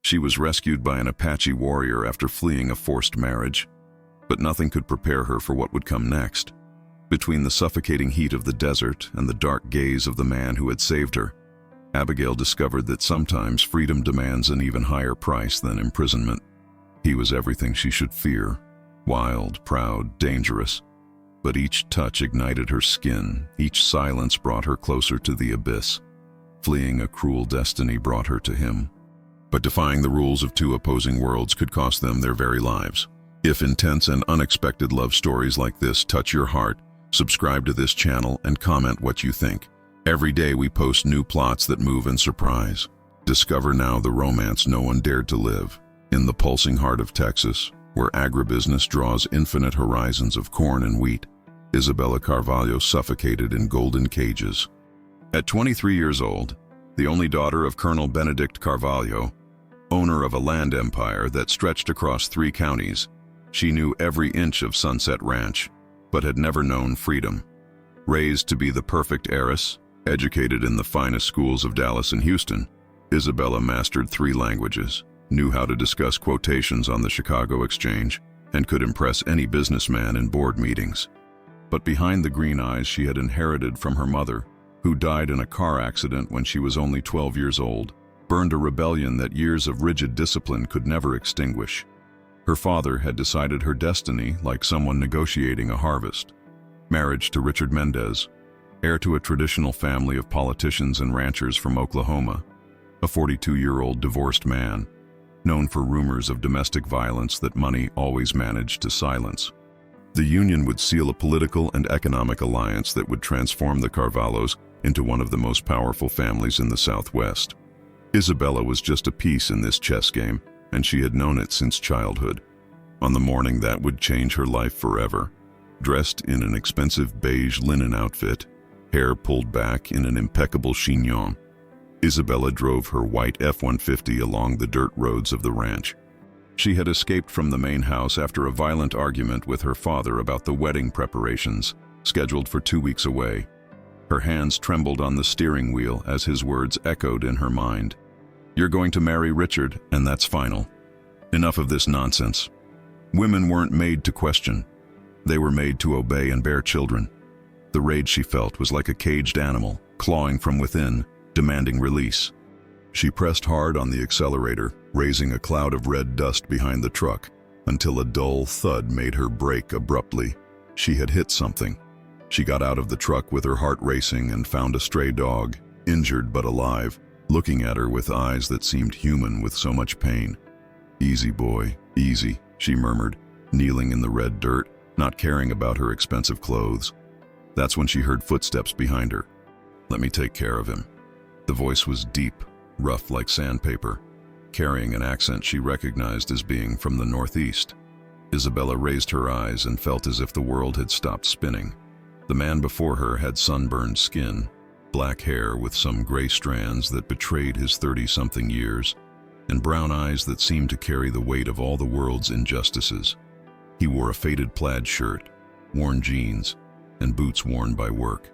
She was rescued by an Apache warrior after fleeing a forced marriage, but nothing could prepare her for what would come next. Between the suffocating heat of the desert and the dark gaze of the man who had saved her, Abigail discovered that sometimes freedom demands an even higher price than imprisonment. He was everything she should fear: wild, proud, dangerous. But each touch ignited her skin, each silence brought her closer to the abyss. Fleeing a cruel destiny brought her to him. But defying the rules of two opposing worlds could cost them their very lives. If intense and unexpected love stories like this touch your heart, subscribe to this channel and comment what you think. Every day we post new plots that move and surprise. Discover now the romance no one dared to live. In the pulsing heart of Texas, where agribusiness draws infinite horizons of corn and wheat, Isabella Carvalho suffocated in golden cages. At 23 years old, the only daughter of Colonel Benedict Carvalho, owner of a land empire that stretched across 3 counties, she knew every inch of Sunset Ranch, but had never known freedom. Raised to be the perfect heiress, educated in the finest schools of Dallas and Houston, Isabella mastered 3 languages, knew how to discuss quotations on the Chicago Exchange, and could impress any businessman in board meetings. But behind the green eyes she had inherited from her mother, who died in a car accident when she was only 12 years old, burned a rebellion that years of rigid discipline could never extinguish. Her father had decided her destiny like someone negotiating a harvest. Marriage to Richard Mendez, heir to a traditional family of politicians and ranchers from Oklahoma, a 42-year-old divorced man, known for rumors of domestic violence that money always managed to silence. The union would seal a political and economic alliance that would transform the Carvalhos into one of the most powerful families in the Southwest. Isabella was just a piece in this chess game, and she had known it since childhood. On the morning that would change her life forever, dressed in an expensive beige linen outfit, hair pulled back in an impeccable chignon, Isabella drove her white F-150 along the dirt roads of the ranch. She had escaped from the main house after a violent argument with her father about the wedding preparations, scheduled for 2 weeks away. Her hands trembled on the steering wheel as his words echoed in her mind. "You're going to marry Richard, and that's final. Enough of this nonsense." Women weren't made to question. They were made to obey and bear children. The rage she felt was like a caged animal, clawing from within, demanding release. She pressed hard on the accelerator, raising a cloud of red dust behind the truck, until a dull thud made her brake abruptly. She had hit something. She got out of the truck with her heart racing and found a stray dog, injured but alive, looking at her with eyes that seemed human with so much pain. "Easy, boy, easy," she murmured, kneeling in the red dirt, not caring about her expensive clothes. That's when she heard footsteps behind her. "Let me take care of him." The voice was deep, rough like sandpaper, carrying an accent she recognized as being from the Northeast. Isabella raised her eyes and felt as if the world had stopped spinning. The man before her had sunburned skin, black hair with some gray strands that betrayed his 30-something years, and brown eyes that seemed to carry the weight of all the world's injustices. He wore a faded plaid shirt, worn jeans, and boots worn by work.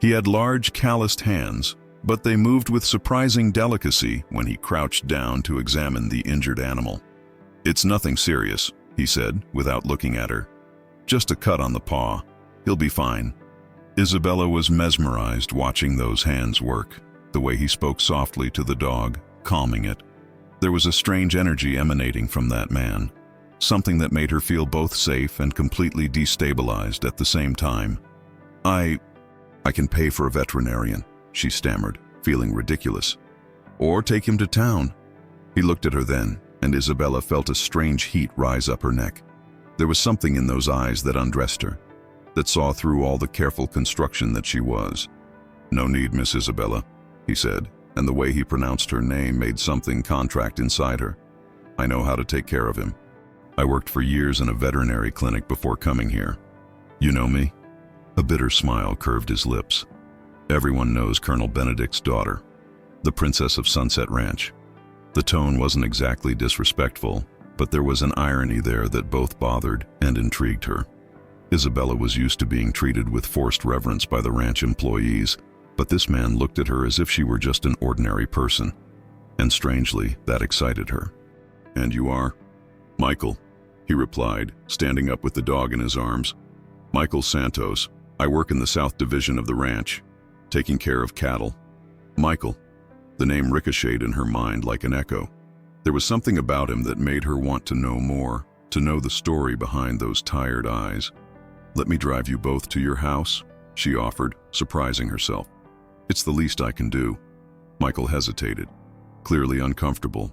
He had large, calloused hands, but they moved with surprising delicacy when he crouched down to examine the injured animal. "It's nothing serious," he said, without looking at her. "Just a cut on the paw. He'll be fine." Isabella was mesmerized watching those hands work, the way he spoke softly to the dog, calming it. There was a strange energy emanating from that man, something that made her feel both safe and completely destabilized at the same time. I can pay for a veterinarian," she stammered, feeling ridiculous. "Or take him to town." He looked at her then, and Isabella felt a strange heat rise up her neck. There was something in those eyes that undressed her, that saw through all the careful construction that she was. "No need, Miss Isabella," he said, and the way he pronounced her name made something contract inside her. "I know how to take care of him. I worked for years in a veterinary clinic before coming here. You know me?" A bitter smile curved his lips. "Everyone knows Colonel Benedict's daughter, the Princess of Sunset Ranch." The tone wasn't exactly disrespectful, but there was an irony there that both bothered and intrigued her. Isabella was used to being treated with forced reverence by the ranch employees, but this man looked at her as if she were just an ordinary person. and strangely, that excited her. "And you are?" "Michael," he replied, standing up with the dog in his arms. "Michael Santos. I work in the South Division of the ranch, taking care of cattle." Michael. The name ricocheted in her mind like an echo. There was something about him that made her want to know more, to know the story behind those tired eyes. "Let me drive you both to your house," she offered, surprising herself. "It's the least I can do." Michael hesitated, clearly uncomfortable.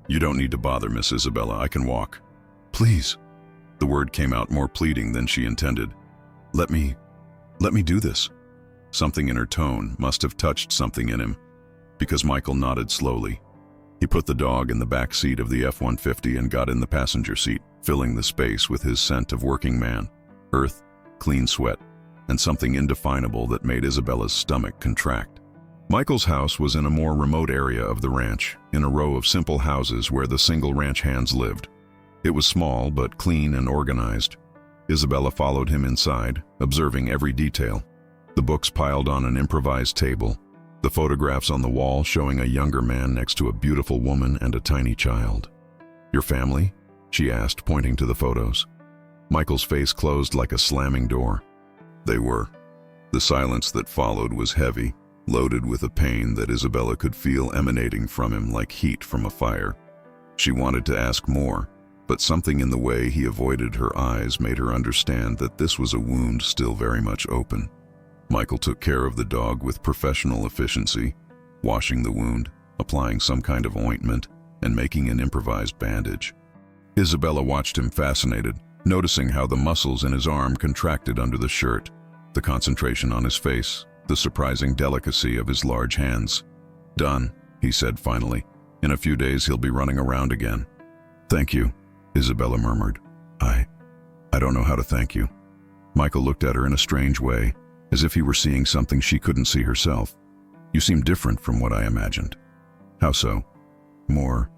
"You don't need to bother, Miss Isabella. I can walk." "Please." The word came out more pleading than she intended. Let me do this." Something in her tone must have touched something in him, because Michael nodded slowly. He put the dog in the back seat of the F-150 and got in the passenger seat, filling the space with his scent of working man, earth, clean sweat, and something indefinable that made Isabella's stomach contract. Michael's house was in a more remote area of the ranch, in a row of simple houses where the single ranch hands lived. It was small but clean and organized. Isabella followed him inside, observing every detail. The books piled on an improvised table, the photographs on the wall showing a younger man next to a beautiful woman and a tiny child. "Your family?" she asked, pointing to the photos. Michael's face closed like a slamming door. They were. The silence that followed was heavy, loaded with a pain that Isabella could feel emanating from him like heat from a fire. She wanted to ask more, but something in the way he avoided her eyes made her understand that this was a wound still very much open. Michael took care of the dog with professional efficiency, washing the wound, applying some kind of ointment, and making an improvised bandage. Isabella watched him fascinated, noticing how the muscles in his arm contracted under the shirt, the concentration on his face, the surprising delicacy of his large hands. "Done," he said finally. "In a few days he'll be running around again." "Thank you," Isabella murmured. I don't know how to thank you." Michael looked at her in a strange way, as if he were seeing something she couldn't see herself. "You seem different from what I imagined." "How so?" "More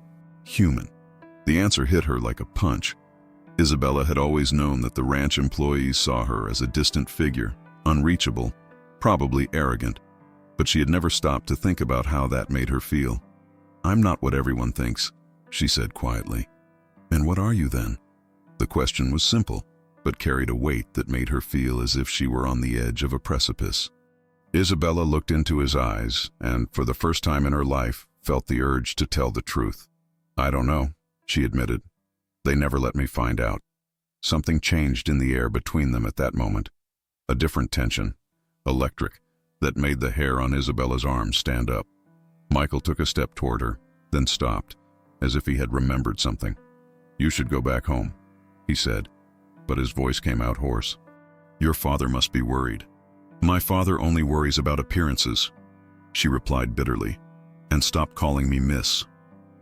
human." The answer hit her like a punch. Isabella had always known that the ranch employees saw her as a distant figure, unreachable, probably arrogant, but she had never stopped to think about how that made her feel. "I'm not what everyone thinks," she said quietly. "And what are you then?" The question was simple, but carried a weight that made her feel as if she were on the edge of a precipice. Isabella looked into his eyes and, for the first time in her life, felt the urge to tell the truth. "I don't know," she admitted. "They never let me find out." Something changed in the air between them at that moment. A different tension, electric, that made the hair on Isabella's arms stand up. Michael took a step toward her, then stopped, as if he had remembered something. "You should go back home," he said, but his voice came out hoarse. "Your father must be worried." "My father only worries about appearances," she replied bitterly. "And stop calling me miss.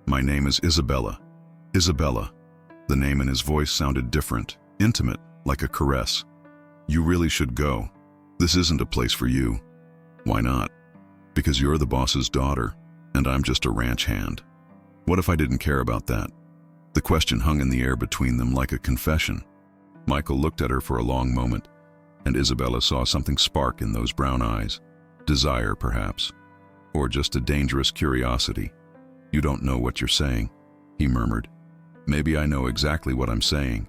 My name is Isabella." "Isabella." The name in his voice sounded different, intimate, like a caress. "You really should go. This isn't a place for you." "Why not?" "Because you're the boss's daughter, and I'm just a ranch hand." What if I didn't care about that? The question hung in the air between them like a confession. Michael looked at her for a long moment, and Isabella saw something spark in those brown eyes. Desire, perhaps, or just a dangerous curiosity. "You don't know what you're saying," he murmured. "Maybe I know exactly what I'm saying."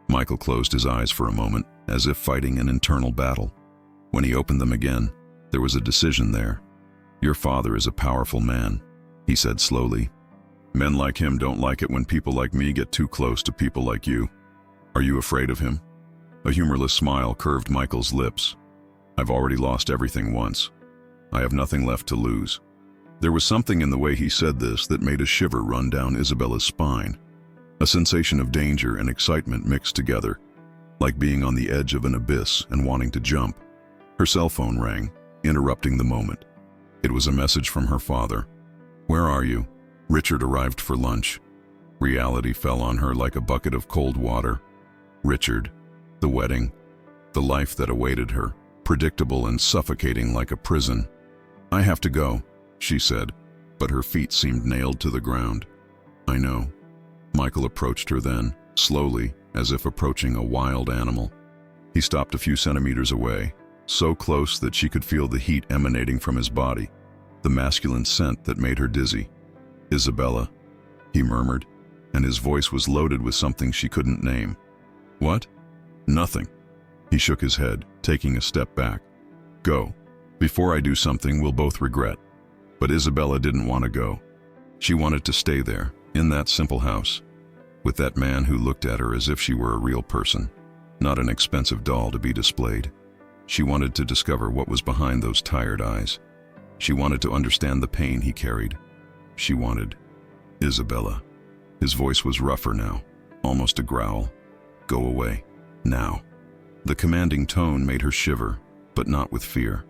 Michael closed his eyes for a moment, as if fighting an internal battle. When he opened them again, there was a decision there. "Your father is a powerful man," he said slowly. "Men like him don't like it when people like me get too close to people like you. Are you afraid of him?" A humorless smile curved Michael's lips. "I've already lost everything once. I have nothing left to lose." There was something in the way he said this that made a shiver run down Isabella's spine. A sensation of danger and excitement mixed together, like being on the edge of an abyss and wanting to jump. Her cell phone rang, interrupting the moment. It was a message from her father. "Where are you?" Richard arrived for lunch. Reality fell on her like a bucket of cold water. Richard, the wedding, the life that awaited her, predictable and suffocating like a prison. "I have to go," she said, but her feet seemed nailed to the ground. "I know." Michael approached her then, slowly, as if approaching a wild animal. He stopped a few centimeters away, so close that she could feel the heat emanating from his body, the masculine scent that made her dizzy. Isabella, he murmured, and his voice was loaded with something she couldn't name. What? Nothing. He shook his head, taking a step back. Go. Before I do something we'll both regret. But Isabella didn't want to go. She wanted to stay there, in that simple house, with that man who looked at her as if she were a real person, not an expensive doll to be displayed. She wanted to discover what was behind those tired eyes. She wanted to understand the pain he carried. She wanted Isabella. His voice was rougher now, almost a growl. Go away, now. The commanding tone made her shiver, but not with fear.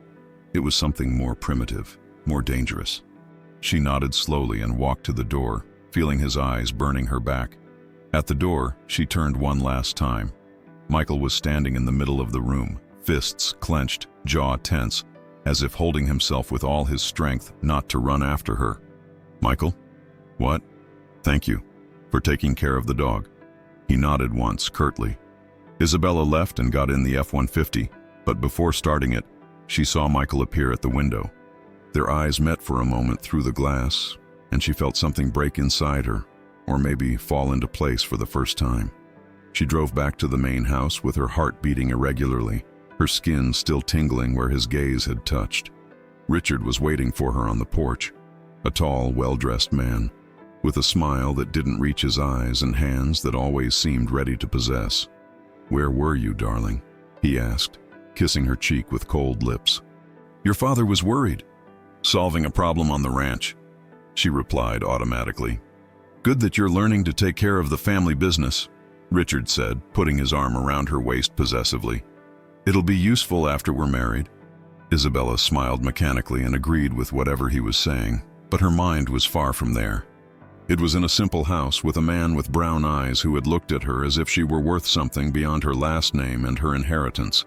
It was something more primitive, more dangerous. She nodded slowly and walked to the door, feeling his eyes burning her back. At the door, she turned one last time. Michael was standing in the middle of the room, fists clenched, jaw tense, as if holding himself with all his strength not to run after her. Michael? What? Thank you for taking care of the dog. He nodded once, curtly. Isabella left and got in the F-150, but before starting it, she saw Michael appear at the window. Their eyes met for a moment through the glass, and she felt something break inside her, or maybe fall into place for the first time. She drove back to the main house with her heart beating irregularly, her skin still tingling where his gaze had touched. Richard was waiting for her on the porch, a tall, well-dressed man, with a smile that didn't reach his eyes and hands that always seemed ready to possess. Where were you, darling? He asked, kissing her cheek with cold lips. Your father was worried. Solving a problem on the ranch, she replied automatically. Good that you're learning to take care of the family business, Richard said, putting his arm around her waist possessively. It'll be useful after we're married. Isabella smiled mechanically and agreed with whatever he was saying, but her mind was far from there. It was in a simple house with a man with brown eyes who had looked at her as if she were worth something beyond her last name and her inheritance.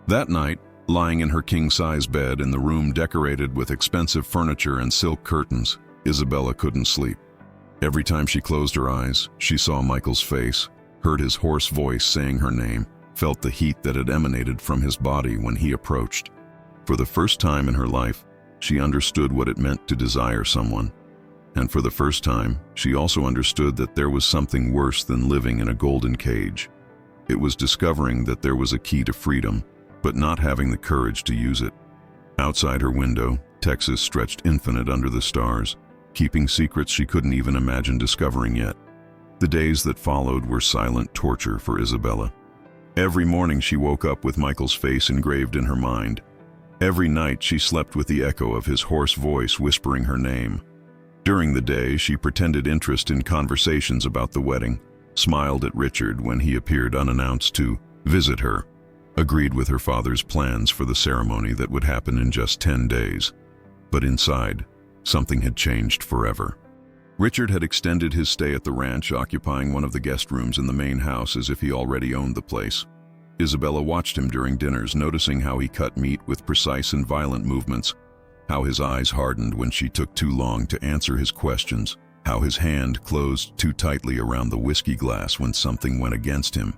That night, lying in her king-size bed in the room decorated with expensive furniture and silk curtains, Isabella couldn't sleep. Every time she closed her eyes, she saw Michael's face, heard his hoarse voice saying her name, felt the heat that had emanated from his body when he approached. For the first time in her life, she understood what it meant to desire someone. And for the first time, she also understood that there was something worse than living in a golden cage. It was discovering that there was a key to freedom, but not having the courage to use it. Outside her window, Texas stretched infinite under the stars, keeping secrets she couldn't even imagine discovering yet. The days that followed were silent torture for Isabella. Every morning she woke up with Michael's face engraved in her mind. Every night she slept with the echo of his hoarse voice whispering her name. During the day, she pretended interest in conversations about the wedding, smiled at Richard when he appeared unannounced to visit her, agreed with her father's plans for the ceremony that would happen in just 10 days. But inside, something had changed forever. Richard had extended his stay at the ranch, occupying one of the guest rooms in the main house as if he already owned the place. Isabella watched him during dinners, noticing how he cut meat with precise and violent movements, how his eyes hardened when she took too long to answer his questions, how his hand closed too tightly around the whiskey glass when something went against him.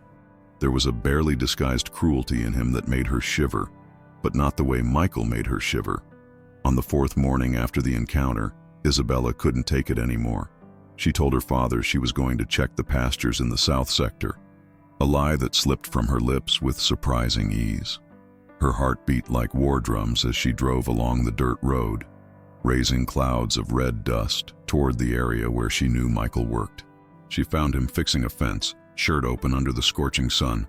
There was a barely disguised cruelty in him that made her shiver, but not the way Michael made her shiver. On the fourth morning after the encounter, Isabella couldn't take it anymore. She told her father she was going to check the pastures in the south sector, a lie that slipped from her lips with surprising ease. Her heart beat like war drums as she drove along the dirt road, raising clouds of red dust toward the area where she knew Michael worked. She found him fixing a fence, shirt open under the scorching sun,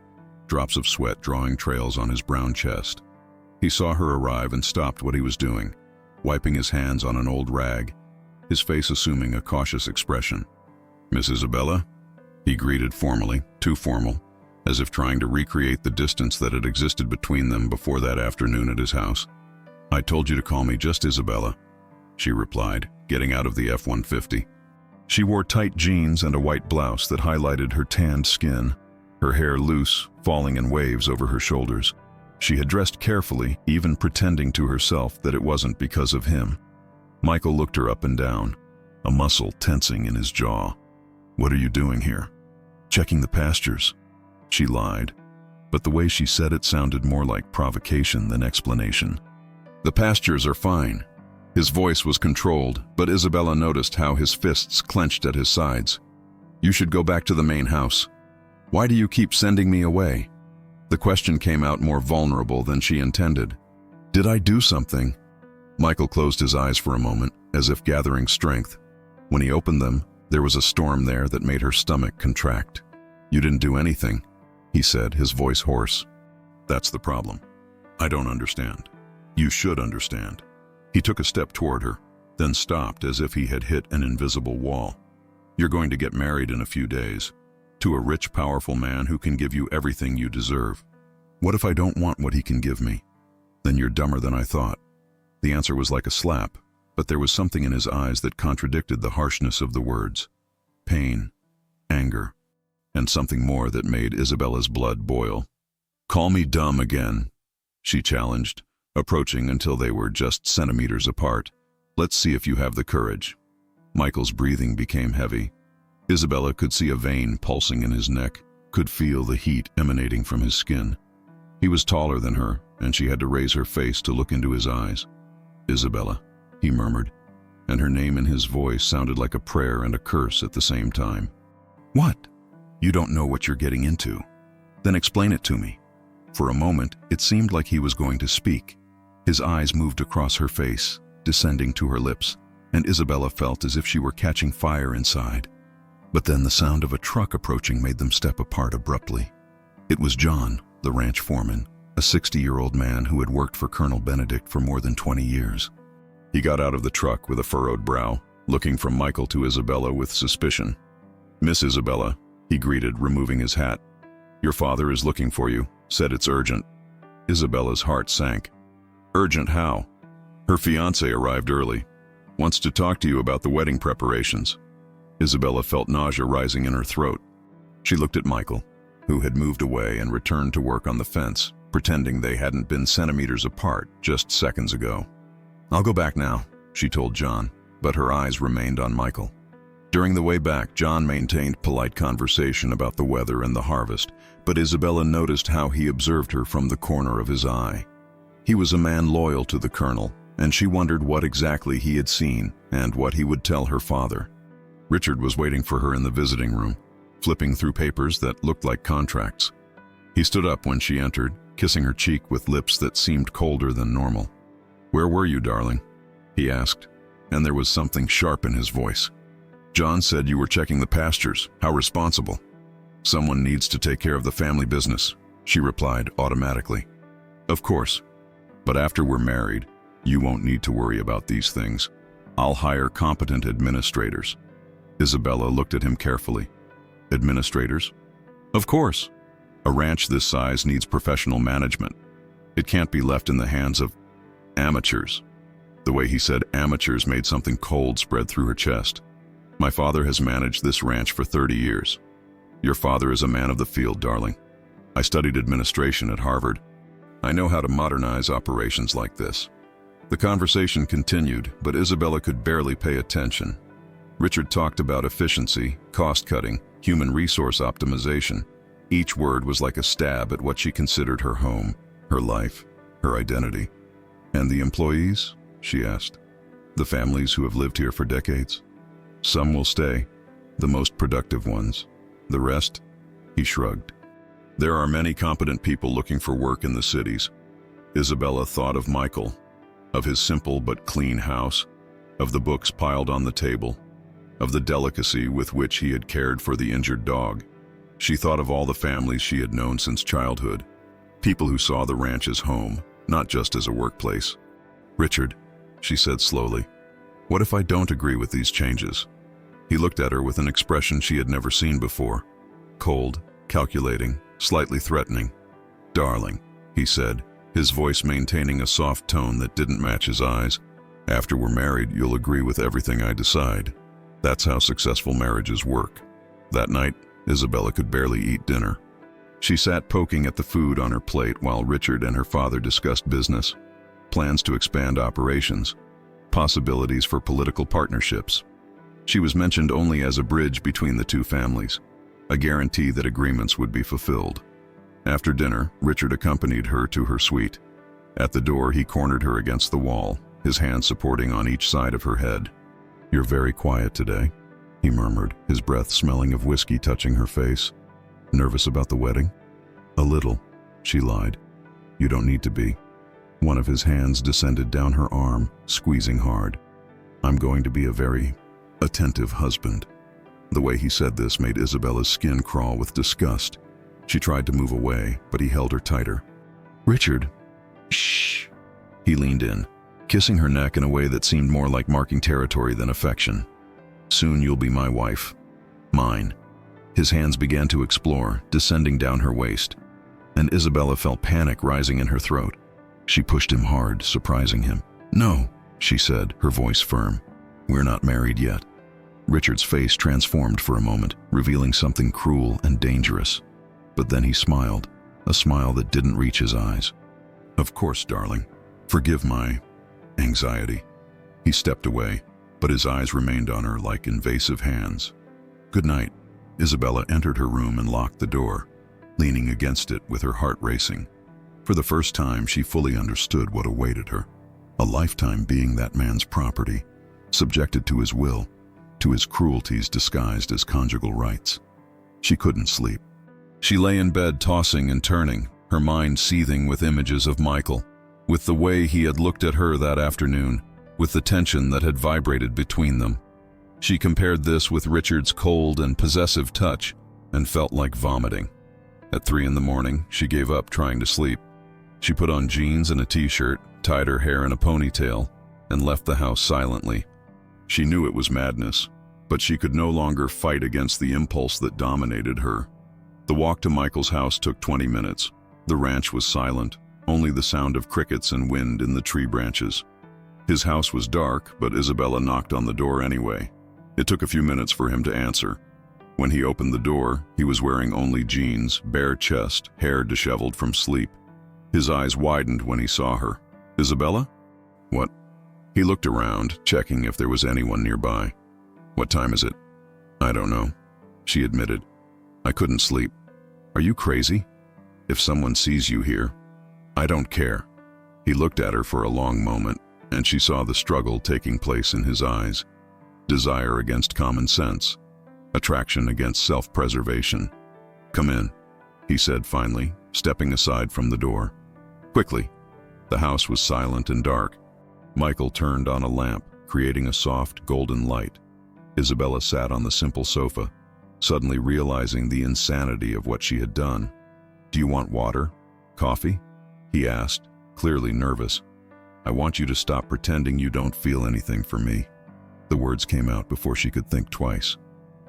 drops of sweat drawing trails on his brown chest. He saw her arrive and stopped what he was doing, wiping his hands on an old rag, his face assuming a cautious expression. "Miss Isabella?" He greeted formally, too formal, as if trying to recreate the distance that had existed between them before that afternoon at his house. "I told you to call me just Isabella," she replied, getting out of the F-150. She wore tight jeans and a white blouse that highlighted her tanned skin, her hair loose, falling in waves over her shoulders. She had dressed carefully, even pretending to herself that it wasn't because of him. Michael looked her up and down, a muscle tensing in his jaw. "What are you doing here?" "Checking the pastures," she lied, but the way she said it sounded more like provocation than explanation. "The pastures are fine. His voice was controlled, but Isabella noticed how his fists clenched at his sides. "You should go back to the main house. Why do you keep sending me away?" The question came out more vulnerable than she intended. "Did I do something?" Michael closed his eyes for a moment, as if gathering strength. When he opened them, there was a storm there that made her stomach contract. "You didn't do anything," he said, his voice hoarse. "That's the problem. I don't understand. You should understand." He took a step toward her, then stopped as if he had hit an invisible wall. "You're going to get married in a few days, to a rich, powerful man who can give you everything you deserve. What if I don't want what he can give me?" "Then you're dumber than I thought." The answer was like a slap, but there was something in his eyes that contradicted the harshness of the words. Pain, anger, and something more that made Isabella's blood boil. "Call me dumb again," she challenged, approaching until they were just centimeters apart. "Let's see if you have the courage." Michael's breathing became heavy. Isabella could see a vein pulsing in his neck, could feel the heat emanating from his skin. He was taller than her, and she had to raise her face to look into his eyes. "Isabella," he murmured, and her name in his voice sounded like a prayer and a curse at the same time. "What? You don't know what you're getting into. Then explain it to me." For a moment, it seemed like he was going to speak. His eyes moved across her face, descending to her lips, and Isabella felt as if she were catching fire inside. But then the sound of a truck approaching made them step apart abruptly. It was John, the ranch foreman, a 60-year-old man who had worked for Colonel Benedict for more than 20 years. He got out of the truck with a furrowed brow, looking from Michael to Isabella with suspicion. "Miss Isabella," he greeted, removing his hat. "Your father is looking for you, said it's urgent." Isabella's heart sank. "Urgent how?" "Her fiancé arrived early. Wants to talk to you about the wedding preparations." Isabella felt nausea rising in her throat. She looked at Michael, who had moved away and returned to work on the fence, pretending they hadn't been centimeters apart just seconds ago. "I'll go back now," she told John, but her eyes remained on Michael. During the way back, John maintained polite conversation about the weather and the harvest, but Isabella noticed how he observed her from the corner of his eye. He was a man loyal to the colonel, and she wondered what exactly he had seen and what he would tell her father. Richard was waiting for her in the visiting room, flipping through papers that looked like contracts. He stood up when she entered, kissing her cheek with lips that seemed colder than normal. "Where were you, darling?" he asked, and there was something sharp in his voice. "John said you were checking the pastures. How responsible." "Someone needs to take care of the family business," she replied automatically. "Of course. But after we're married, you won't need to worry about these things. I'll hire competent administrators." Isabella looked at him carefully. "Administrators?" "Of course. A ranch this size needs professional management. It can't be left in the hands of amateurs." The way he said amateurs made something cold spread through her chest. "My father has managed this ranch for 30 years. Your father is a man of the field, darling. I studied administration at Harvard. I know how to modernize operations like this." The conversation continued, but Isabella could barely pay attention. Richard talked about efficiency, cost-cutting, human resource optimization. Each word was like a stab at what she considered her home, her life, her identity. "And the employees?" she asked. "The families who have lived here for decades? Some will stay, the most productive ones. The rest?" He shrugged. "There are many competent people looking for work in the cities." Isabella thought of Michael, of his simple but clean house, of the books piled on the table, of the delicacy with which he had cared for the injured dog. She thought of all the families she had known since childhood, people who saw the ranch as home, not just as a workplace. "Richard," she said slowly, "what if I don't agree with these changes?" He looked at her with an expression she had never seen before. Cold, calculating, slightly threatening. "Darling," he said, his voice maintaining a soft tone that didn't match his eyes, "after we're married, you'll agree with everything I decide. That's how successful marriages work." That night, Isabella could barely eat dinner. She sat poking at the food on her plate while Richard and her father discussed business, plans to expand operations, possibilities for political partnerships. She was mentioned only as a bridge between the two families, a guarantee that agreements would be fulfilled. After dinner, Richard accompanied her to her suite. At the door, he cornered her against the wall, his hand supporting on each side of her head. "You're very quiet today," he murmured, his breath smelling of whiskey touching her face. "Nervous about the wedding?" "A little," she lied. "You don't need to be." One of his hands descended down her arm, squeezing hard. "I'm going to be a very attentive husband." The way he said this made Isabella's skin crawl with disgust. She tried to move away, but he held her tighter. "Richard." "Shh." He leaned in, kissing her neck in a way that seemed more like marking territory than affection. "Soon you'll be my wife. Mine." His hands began to explore, descending down her waist, and Isabella felt panic rising in her throat. She pushed him hard, surprising him. "No," she said, her voice firm. "We're not married yet." Richard's face transformed for a moment, revealing something cruel and dangerous. But then he smiled, a smile that didn't reach his eyes. "Of course, darling. Forgive my anxiety." He stepped away, but his eyes remained on her like invasive hands. "Good night." Isabella entered her room and locked the door, leaning against it with her heart racing. For the first time, she fully understood what awaited her. A lifetime being that man's property, subjected to his will, to his cruelties disguised as conjugal rights. She couldn't sleep. She lay in bed tossing and turning, her mind seething with images of Michael, with the way he had looked at her that afternoon, with the tension that had vibrated between them. She compared this with Richard's cold and possessive touch and felt like vomiting. At 3 a.m, she gave up trying to sleep. She put on jeans and a t-shirt, tied her hair in a ponytail, and left the house silently. She knew it was madness, but she could no longer fight against the impulse that dominated her. The walk to Michael's house took 20 minutes. The ranch was silent, only the sound of crickets and wind in the tree branches. His house was dark, but Isabella knocked on the door anyway. It took a few minutes for him to answer. When he opened the door, he was wearing only jeans, bare chest, hair disheveled from sleep. His eyes widened when he saw her. "Isabella?" "What?" He looked around, checking if there was anyone nearby. "What time is it?" "I don't know," she admitted. "I couldn't sleep." "Are you crazy? If someone sees you here..." "I don't care." He looked at her for a long moment, and she saw the struggle taking place in his eyes. Desire against common sense. Attraction against self-preservation. "Come in," he said finally, stepping aside from the door. Quickly. The house was silent and dark. Michael turned on a lamp, creating a soft, golden light. Isabella sat on the simple sofa, suddenly realizing the insanity of what she had done. "Do you want water? Coffee?" he asked, clearly nervous. "I want you to stop pretending you don't feel anything for me." The words came out before she could think twice.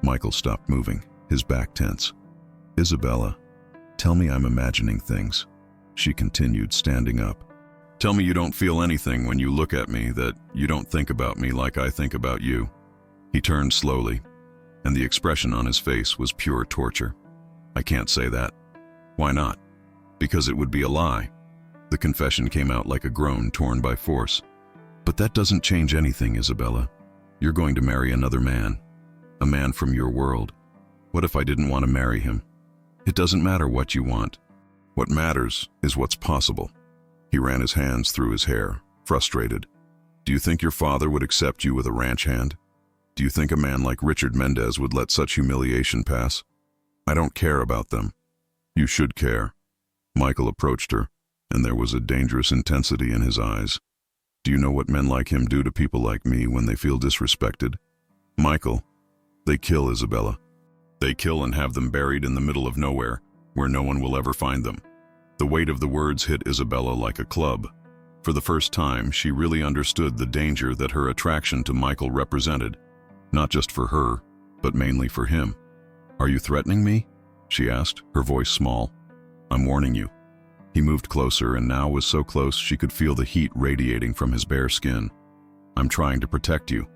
Michael stopped moving, his back tense. "Isabella, tell me I'm imagining things," she continued, standing up. "Tell me you don't feel anything when you look at me, that you don't think about me like I think about you." He turned slowly, and the expression on his face was pure torture. "I can't say that." "Why not?" "Because it would be a lie." The confession came out like a groan torn by force. "But that doesn't change anything, Isabella. You're going to marry another man. A man from your world. What if I didn't want to marry him? It doesn't matter what you want. What matters is what's possible." He ran his hands through his hair, frustrated. "Do you think your father would accept you with a ranch hand? Do you think a man like Richard Mendez would let such humiliation pass? I don't care about them." "You should care." Michael approached her, and there was a dangerous intensity in his eyes. "Do you know what men like him do to people like me when they feel disrespected?" "Michael, they kill, Isabella. They kill and have them buried in the middle of nowhere, where no one will ever find them." The weight of the words hit Isabella like a club. For the first time, she really understood the danger that her attraction to Michael represented, not just for her, but mainly for him. "Are you threatening me?" she asked, her voice small. "I'm warning you." He moved closer and now was so close she could feel the heat radiating from his bare skin. "I'm trying to protect you.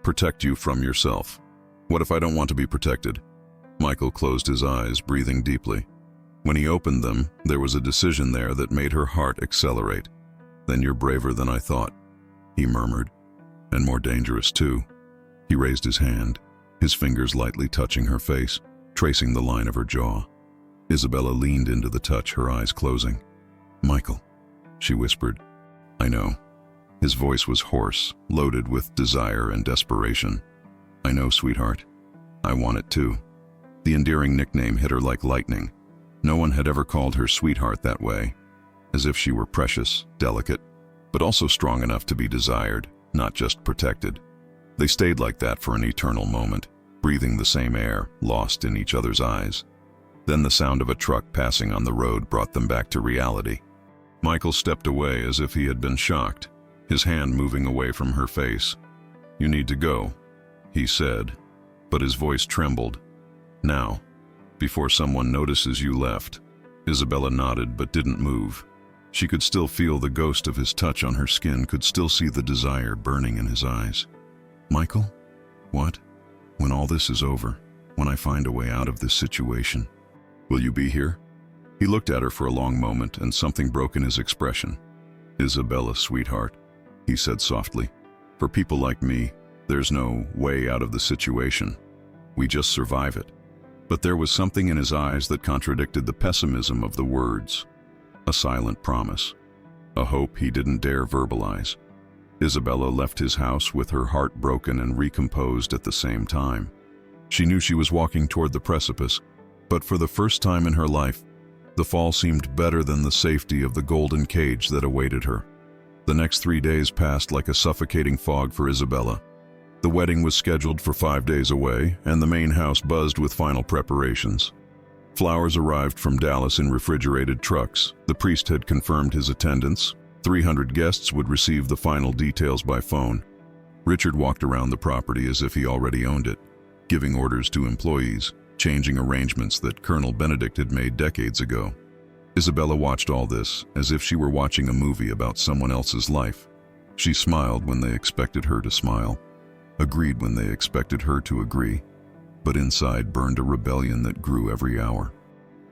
Protect you from yourself. What if I don't want to be protected?" Michael closed his eyes, breathing deeply. When he opened them, there was a decision there that made her heart accelerate. "Then you're braver than I thought," he murmured. "And more dangerous too." He raised his hand, his fingers lightly touching her face, tracing the line of her jaw. Isabella leaned into the touch, her eyes closing. "Michael," she whispered. "I know. His voice was hoarse, loaded with desire and desperation. "I know, sweetheart. I want it too." The endearing nickname hit her like lightning. No one had ever called her sweetheart that way, as if she were precious, delicate, but also strong enough to be desired, not just protected. They stayed like that for an eternal moment, breathing the same air, lost in each other's eyes. Then the sound of a truck passing on the road brought them back to reality. Michael stepped away as if he had been shocked, his hand moving away from her face. "You need to go," he said, but his voice trembled. "Now, before someone notices you left." Isabella nodded but didn't move. She could still feel the ghost of his touch on her skin, could still see the desire burning in his eyes. "Michael? What? When all this is over, when I find a way out of this situation, will you be here?" He looked at her for a long moment, and something broke in his expression. "Isabella, sweetheart," he said softly. "For people like me, there's no way out of the situation. We just survive it." But there was something in his eyes that contradicted the pessimism of the words. A silent promise. A hope he didn't dare verbalize. Isabella left his house with her heart broken and recomposed at the same time. She knew she was walking toward the precipice, but for the first time in her life, the fall seemed better than the safety of the golden cage that awaited her. The next 3 days passed like a suffocating fog for Isabella. The wedding was scheduled for 5 days away, and the main house buzzed with final preparations. Flowers arrived from Dallas in refrigerated trucks. The priest had confirmed his attendance. 300 guests would receive the final details by phone. Richard walked around the property as if he already owned it, giving orders to employees, changing arrangements that Colonel Benedict had made decades ago. Isabella watched all this as if she were watching a movie about someone else's life. She smiled when they expected her to smile, agreed when they expected her to agree, but inside burned a rebellion that grew every hour.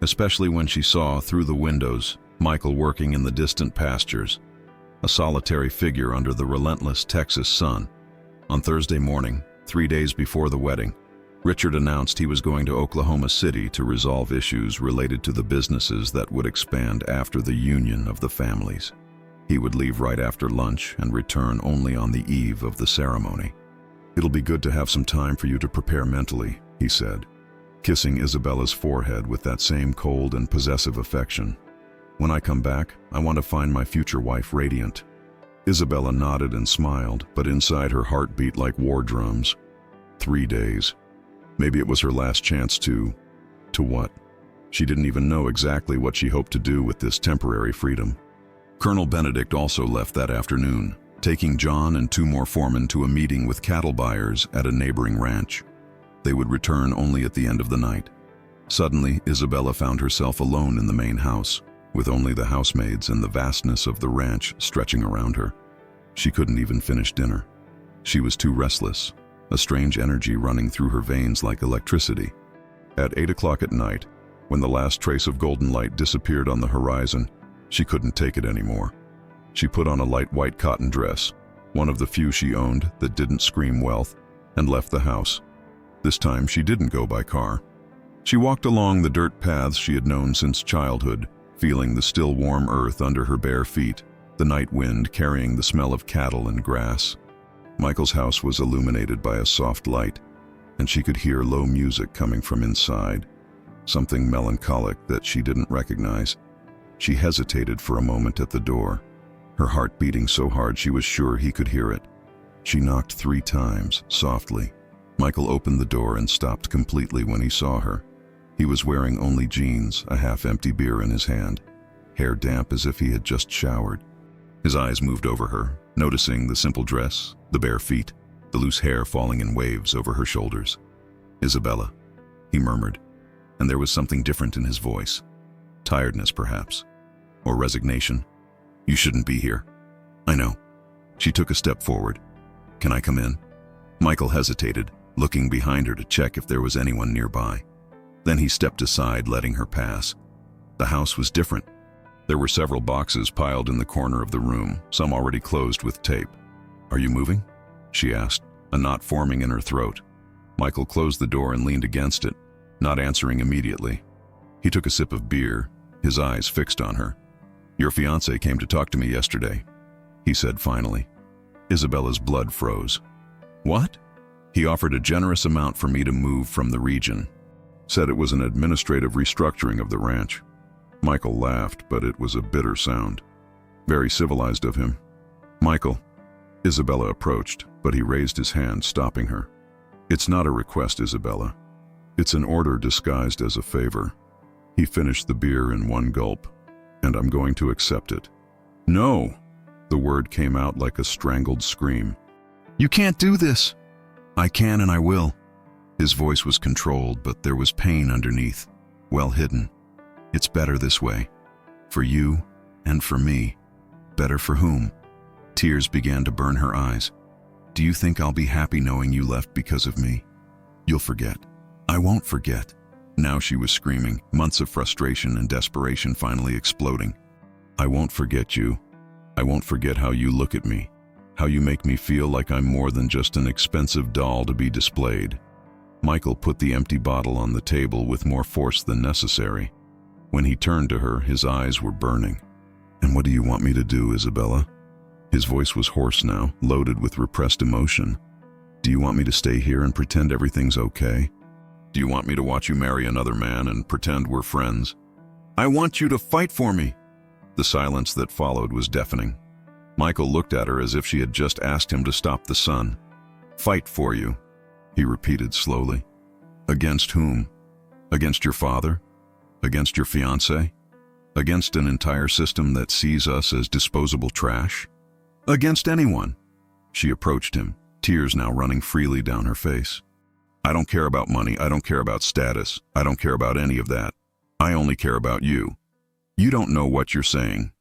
Especially when she saw, through the windows, Michael working in the distant pastures, a solitary figure under the relentless Texas sun. On Thursday morning, 3 days before the wedding, Richard announced he was going to Oklahoma City to resolve issues related to the businesses that would expand after the union of the families. He would leave right after lunch and return only on the eve of the ceremony. "It'll be good to have some time for you to prepare mentally," he said, kissing Isabella's forehead with that same cold and possessive affection. "When I come back, I want to find my future wife radiant." Isabella nodded and smiled, but inside her heart beat like war drums. 3 days. Maybe it was her last chance to what? She didn't even know exactly what she hoped to do with this temporary freedom. Colonel Benedict also left that afternoon, taking John and 2 more foremen to a meeting with cattle buyers at a neighboring ranch. They would return only at the end of the night. Suddenly, Isabella found herself alone in the main house, with only the housemaids and the vastness of the ranch stretching around her. She couldn't even finish dinner. She was too restless, a strange energy running through her veins like electricity. At 8 o'clock at night, when the last trace of golden light disappeared on the horizon, she couldn't take it anymore. She put on a light white cotton dress, one of the few she owned that didn't scream wealth, and left the house. This time she didn't go by car. She walked along the dirt paths she had known since childhood, feeling the still warm earth under her bare feet, the night wind carrying the smell of cattle and grass. Michael's house was illuminated by a soft light, and she could hear low music coming from inside, something melancholic that she didn't recognize. She hesitated for a moment at the door, her heart beating so hard she was sure he could hear it. She knocked 3 times, softly. Michael opened the door and stopped completely when he saw her. He was wearing only jeans, a half-empty beer in his hand, hair damp as if he had just showered. His eyes moved over her, noticing the simple dress, the bare feet, the loose hair falling in waves over her shoulders. "Isabella," he murmured, and there was something different in his voice. Tiredness, perhaps, or resignation. "You shouldn't be here." "I know." She took a step forward. "Can I come in?" Michael hesitated, looking behind her to check if there was anyone nearby. Then he stepped aside, letting her pass. The house was different. There were several boxes piled in the corner of the room, some already closed with tape. "Are you moving?" she asked, a knot forming in her throat. Michael closed the door and leaned against it, not answering immediately. He took a sip of beer, his eyes fixed on her. "Your fiancé came to talk to me yesterday," he said finally. Isabella's blood froze. What? He offered a generous amount for me to move from the region. Said it was an administrative restructuring of the ranch. Michael laughed, but it was a bitter sound. Very civilized of him. Michael. Isabella approached, but he raised his hand, stopping her. It's not a request, Isabella. It's an order disguised as a favor. He finished the beer in one gulp, and I'm going to accept it. No! The word came out like a strangled scream. You can't do this! I can and I will. His voice was controlled, but there was pain underneath, well hidden. It's better this way. For you and for me. Better for whom? Tears began to burn her eyes. Do you think I'll be happy knowing you left because of me? You'll forget. I won't forget. Now she was screaming, months of frustration and desperation finally exploding. I won't forget you. I won't forget how you look at me. How you make me feel like I'm more than just an expensive doll to be displayed. Michael put the empty bottle on the table with more force than necessary. When he turned to her, his eyes were burning. And what do you want me to do, Isabella? His voice was hoarse now, loaded with repressed emotion. Do you want me to stay here and pretend everything's okay? Do you want me to watch you marry another man and pretend we're friends? I want you to fight for me. The silence that followed was deafening. Michael looked at her as if she had just asked him to stop the sun. Fight for you, he repeated slowly. Against whom? Against your father? Against your fiancé? Against an entire system that sees us as disposable trash? Against anyone. She approached him, tears now running freely down her face. I don't care about money, I don't care about status, I don't care about any of that. I only care about you. You don't know what you're saying.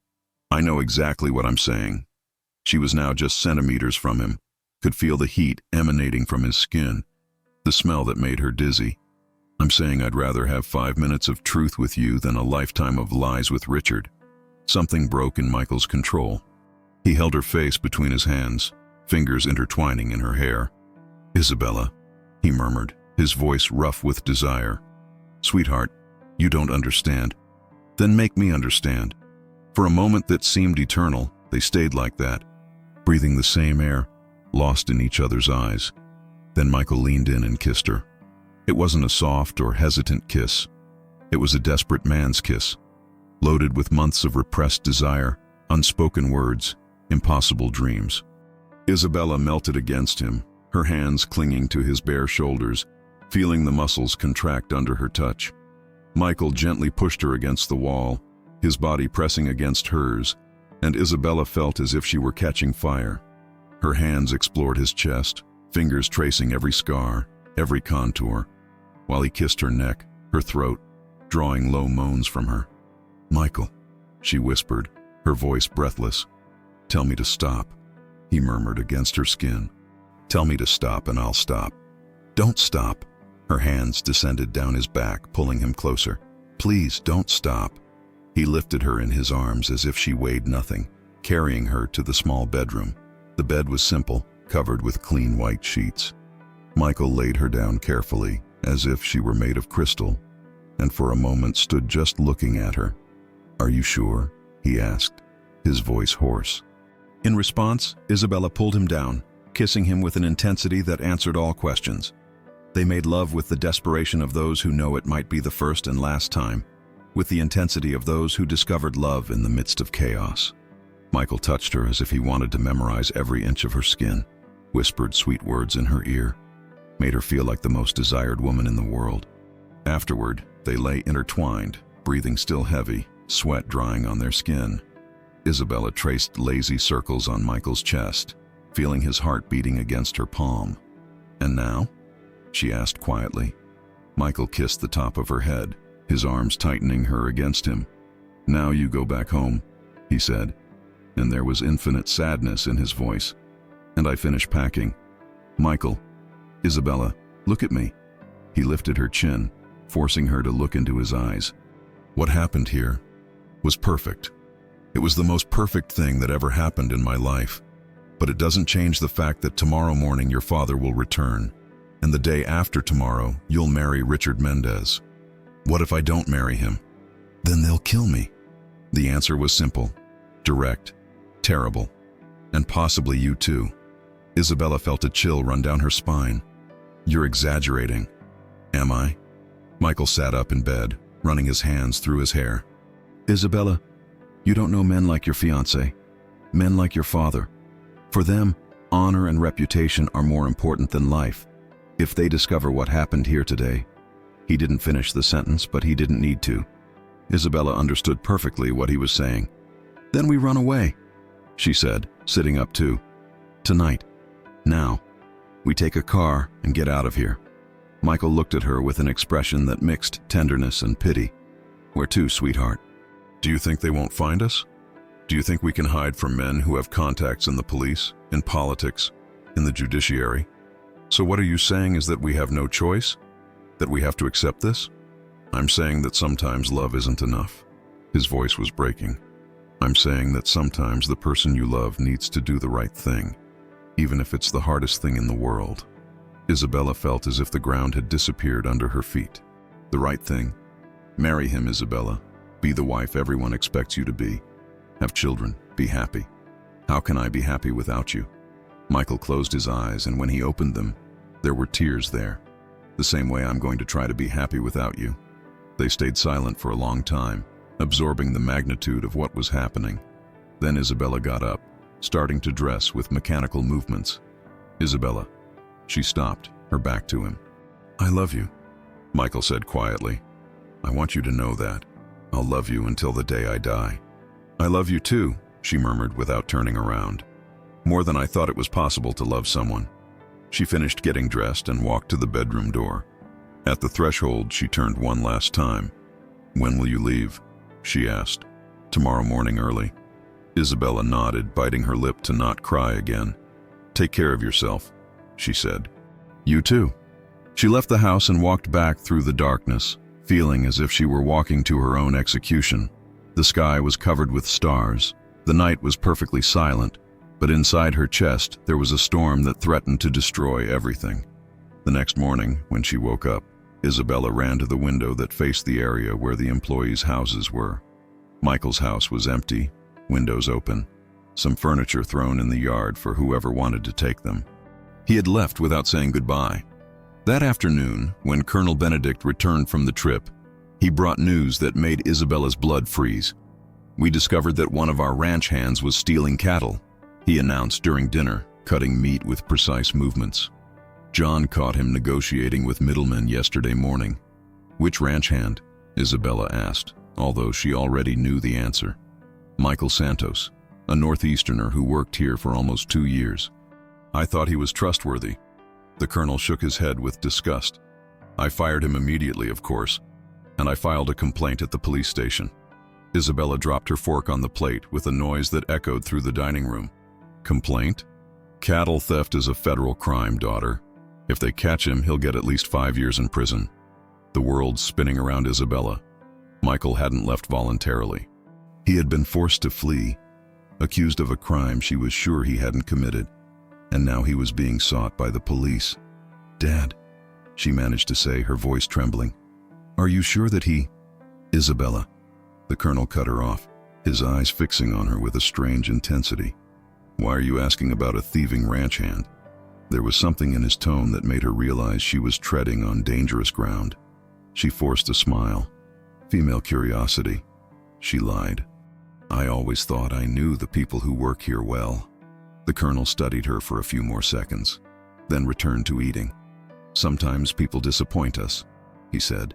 I know exactly what I'm saying. She was now just centimeters from him, could feel the heat emanating from his skin, the smell that made her dizzy. I'm saying I'd rather have 5 minutes of truth with you than a lifetime of lies with Richard. Something broke in Michael's control. He held her face between his hands, fingers intertwining in her hair. Isabella, he murmured, his voice rough with desire. Sweetheart, you don't understand. Then make me understand. For a moment that seemed eternal, they stayed like that, breathing the same air, lost in each other's eyes. Then Michael leaned in and kissed her. It wasn't a soft or hesitant kiss. It was a desperate man's kiss, loaded with months of repressed desire, unspoken words, impossible dreams. Isabella melted against him, her hands clinging to his bare shoulders, feeling the muscles contract under her touch. Michael gently pushed her against the wall, his body pressing against hers, and Isabella felt as if she were catching fire. Her hands explored his chest, fingers tracing every scar, every contour, while he kissed her neck, her throat, drawing low moans from her. Michael, she whispered, her voice breathless. Tell me to stop, he murmured against her skin. Tell me to stop and I'll stop. Don't stop. Her hands descended down his back, pulling him closer. Please, don't stop. He lifted her in his arms as if she weighed nothing, carrying her to the small bedroom. The bed was simple, covered with clean white sheets. Michael laid her down carefully, as if she were made of crystal, and for a moment stood just looking at her. Are you sure? He asked, his voice hoarse. In response, Isabella pulled him down, kissing him with an intensity that answered all questions. They made love with the desperation of those who know it might be the first and last time, with the intensity of those who discovered love in the midst of chaos. Michael touched her as if he wanted to memorize every inch of her skin, whispered sweet words in her ear, made her feel like the most desired woman in the world. Afterward, they lay intertwined, breathing still heavy, sweat drying on their skin. Isabella traced lazy circles on Michael's chest, feeling his heart beating against her palm. And now? She asked quietly. Michael kissed the top of her head, his arms tightening her against him. Now you go back home, he said, and there was infinite sadness in his voice. And I finish packing. Michael, Isabella, look at me. He lifted her chin, forcing her to look into his eyes. What happened here was perfect. It was the most perfect thing that ever happened in my life. But it doesn't change the fact that tomorrow morning your father will return, and the day after tomorrow you'll marry Richard Mendez. What if I don't marry him? Then they'll kill me. The answer was simple, direct, terrible. And possibly you too. Isabella felt a chill run down her spine. You're exaggerating. Am I? Michael sat up in bed, running his hands through his hair. Isabella, you don't know men like your fiancé, men like your father. For them, honor and reputation are more important than life. If they discover what happened here today. He didn't finish the sentence, but he didn't need to. Isabella understood perfectly what he was saying. Then we run away, she said, sitting up too. Tonight. Now. We take a car and get out of here. Michael looked at her with an expression that mixed tenderness and pity. Where to, sweetheart? Do you think they won't find us? Do you think we can hide from men who have contacts in the police, in politics, in the judiciary? So what are you saying is that we have no choice? That we have to accept this? I'm saying that sometimes love isn't enough. His voice was breaking. I'm saying that sometimes the person you love needs to do the right thing, even if it's the hardest thing in the world. Isabella felt as if the ground had disappeared under her feet. The right thing? Marry him, Isabella. Be the wife everyone expects you to be. Have children. Be happy. How can I be happy without you? Michael closed his eyes, and when he opened them, there were tears there. The same way I'm going to try to be happy without you. They stayed silent for a long time, absorbing the magnitude of what was happening. Then Isabella got up, starting to dress with mechanical movements. Isabella. She stopped, her back to him. I love you, Michael said quietly. I want you to know that. I'll love you until the day I die. I love you too, she murmured without turning around. More than I thought it was possible to love someone. She finished getting dressed and walked to the bedroom door. At the threshold, she turned one last time. When will you leave? She asked. Tomorrow morning early. Isabella nodded, biting her lip to not cry again. Take care of yourself, she said. You too. She left the house and walked back through the darkness, feeling as if she were walking to her own execution. The sky was covered with stars. The night was perfectly silent, but inside her chest there was a storm that threatened to destroy everything. The next morning, when she woke up, Isabella ran to the window that faced the area where the employees' houses were. Michael's house was empty, windows open, some furniture thrown in the yard for whoever wanted to take them. He had left without saying goodbye. That afternoon, when Colonel Benedict returned from the trip, he brought news that made Isabella's blood freeze. We discovered that one of our ranch hands was stealing cattle, he announced during dinner, cutting meat with precise movements. John caught him negotiating with middlemen yesterday morning. Which ranch hand? Isabella asked, although she already knew the answer. Michael Santos, a Northeasterner who worked here for almost 2 years. I thought he was trustworthy. The colonel shook his head with disgust. I fired him immediately, of course, and I filed a complaint at the police station. Isabella dropped her fork on the plate with a noise that echoed through the dining room. Complaint? Cattle theft is a federal crime, daughter. If they catch him, he'll get at least 5 years in prison. The world's spinning around Isabella. Michael hadn't left voluntarily. He had been forced to flee, accused of a crime she was sure he hadn't committed, and now he was being sought by the police. Dad, she managed to say, her voice trembling. Are you sure that he... Isabella. The colonel cut her off, his eyes fixing on her with a strange intensity. Why are you asking about a thieving ranch hand? There was something in his tone that made her realize she was treading on dangerous ground. She forced a smile. Female curiosity. She lied. I always thought I knew the people who work here well. The colonel studied her for a few more seconds, then returned to eating. Sometimes people disappoint us, he said.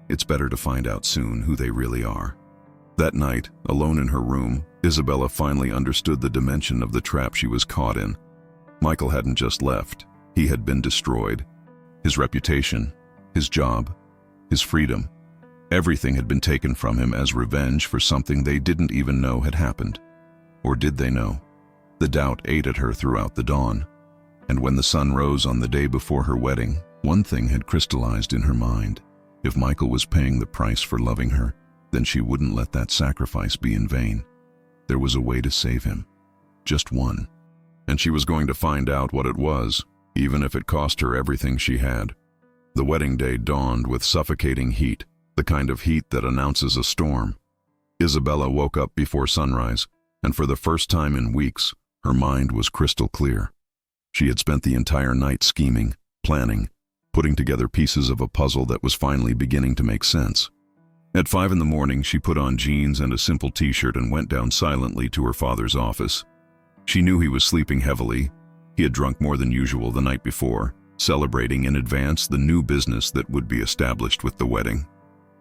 It's better to find out soon who they really are. That night, alone in her room, Isabella finally understood the dimension of the trap she was caught in. Michael hadn't just left. He had been destroyed. His reputation, his job, his freedom. Everything had been taken from him as revenge for something they didn't even know had happened. Or did they know? The doubt ate at her throughout the dawn. And when the sun rose on the day before her wedding, one thing had crystallized in her mind. If Michael was paying the price for loving her, then she wouldn't let that sacrifice be in vain. There was a way to save him. Just one. And she was going to find out what it was, even if it cost her everything she had. The wedding day dawned with suffocating heat, the kind of heat that announces a storm. Isabella woke up before sunrise, and for the first time in weeks, Her mind was crystal clear. She had spent the entire night scheming, planning, putting together pieces of a puzzle that was finally beginning to make sense. At 5 in the morning, she put on jeans and a simple t-shirt and went down silently to her father's office. She knew he was sleeping heavily. He had drunk more than usual the night before, celebrating in advance the new business that would be established with the wedding.